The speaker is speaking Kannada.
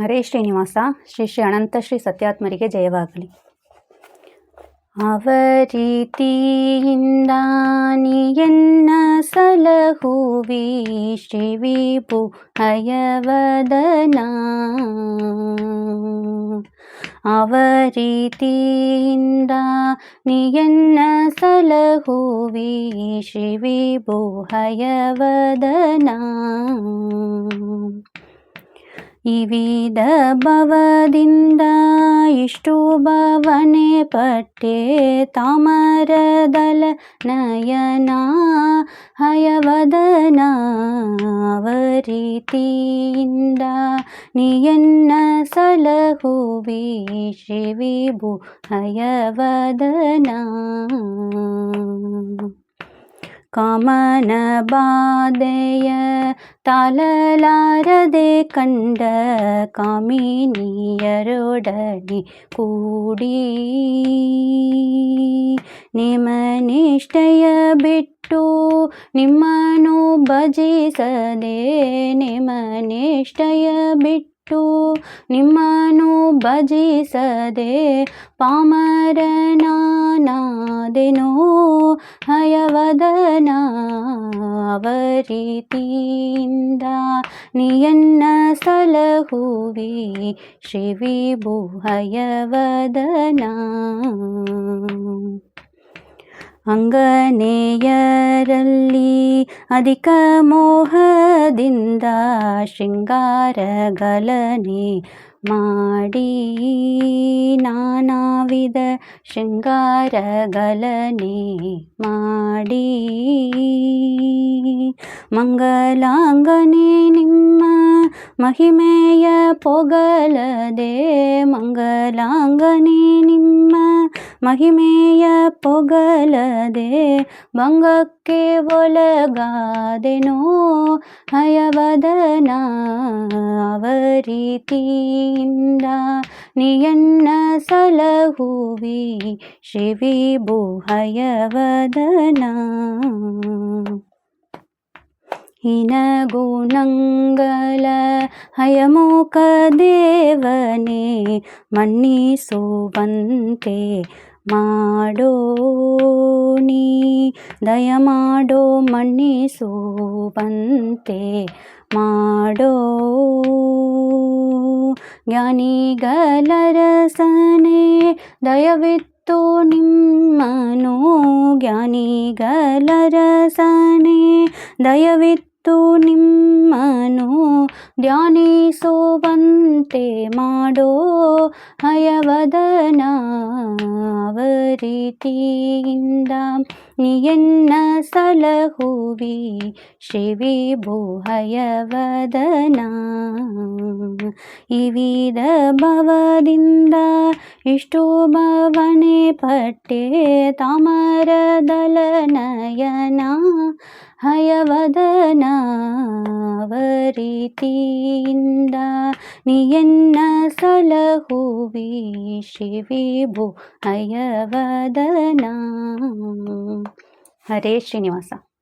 ಹರೇ ಶ್ರೀನಿವಾಸ. ಶ್ರೀ ಶ್ರೀ ಅನಂತ ಶ್ರೀ ಸತ್ಯಾತ್ಮರಿಗೆ ಜಯವಾಗಲಿ. ಅವರೀತಿಯಿಂದ ನೀಯನ್ನ ಸಲಹುವಿ ಶ್ರೀ ವಿಭು ಹಯವದನ. ಅವರೀತಿಯಿಂದ ನೀಯನ್ನ ಸಲಹುವಿ ಶ್ರೀ ವಿಭು ಹಯವದನ. ಈ ವಿಧ ಭವದಿಂದ ಇಷ್ಟು ಭವನೆ ಪಟ್ಟೆ ತಾಮರದಲ ನಯನ ಹಯವದನ. ಅವರೀತಿಯಿಂದ ನೀಯನ್ನ ಸಲಹುವಿ ಶ್ರೀ ವಿಭು ಹಯವದನ. ಕಾಮನ ಬಾಧೆಯ ತಾಳಲಾರದೆ ಕಂಡ ಕಾಮಿನಿಯರೊಡನೆ ಕೂಡಿ ನಿಮನಿಷ್ಠೆಯ ಬಿಟ್ಟು ನಿಮ್ಮನು ಭಜಿಸದೆ. ನಿಮನಿಷ್ಠೆಯ ಬಿಟ್ಟು ನಿಮ್ಮನು ಭಜಿಸದೆ ಪಾಮರನಾದೆನೋ ಹಯವದನ. ಅವರೀತಿಯಿಂದ ನೀಯನ್ನ ಸಲಹುವಿ ಶ್ರೀ ವಿಭು ಹಯವದನ. ಅಂಗನೆಯರಲ್ಲಿ ಅಧಿಕ ಮೋಹದಿಂದ ಶೃಂಗಾರಗಲನೆ ಮಾಡಿ ನಾನಾ ವಿಧ ಶೃಂಗಾರಗಲನೆ ಮಾಡಿ ಮಂಗಲಾಂಗನೆ ನಿಮ್ಮ ಮಹಿಮೆಯ ಪೊಗಲದೆ. ಮಂಗಲಾಂಗನೆ ನಿಮ್ಮ ಮಹಿಮೆಯ ಪೊಗಲದೆ ಭಂಗಕ್ಕೆ ಒಳಗಾದೆನೋ ಹಯವದನ. ಅವರೀತಿಯಿಂದ ನೀಯನ್ನ ಸಲಹುವಿ ಶ್ರೀ ವಿಭು ಹಯವದನ. ಹೀನಗುಣಂಗಲ ಹಯಮುಖ ದೇವನೇ ಮನ್ನಿಸುವಂತೆ ಮಾಡೋ ನೀ ದಯಮಾಡೋ. ಮನ್ನಿಸುವಂತೆ ಮಾಡೋ ಜ್ಞಾನಿಗಲರಸನೆ ದಯವಿತ್ತು ನಿಮ್ಮನು. ಜ್ಞಾನಿಗಲರಸನೆ ದಯವಿತ್ತು ನಿಮ್ಮನು ಧ್ಯಾನಿಸುವಂತೆ ಮಾಡೋ ಹಯವದನ. ಅವರೀತಿಯಿಂದ ನೀಯನ್ನ ಸಲಹುವಿ ಶ್ರೀ ವಿಭು ಹಯವದನ. ಈ ವಿಧ ಭವದಿಂದ ಇಷ್ಟು ಭವನೆ ಪಟ್ಟೆ ತಾಮರದಲ ನಯನ ಹಯವದನ. ಅವರೀತಿಯಿಂದ ನೀಯನ್ನ ಸಲಹುವಿ ಶ್ರೀ ವಿಭು ಹಯವದನ. ಹರೇ ಶ್ರೀನಿವಾಸ.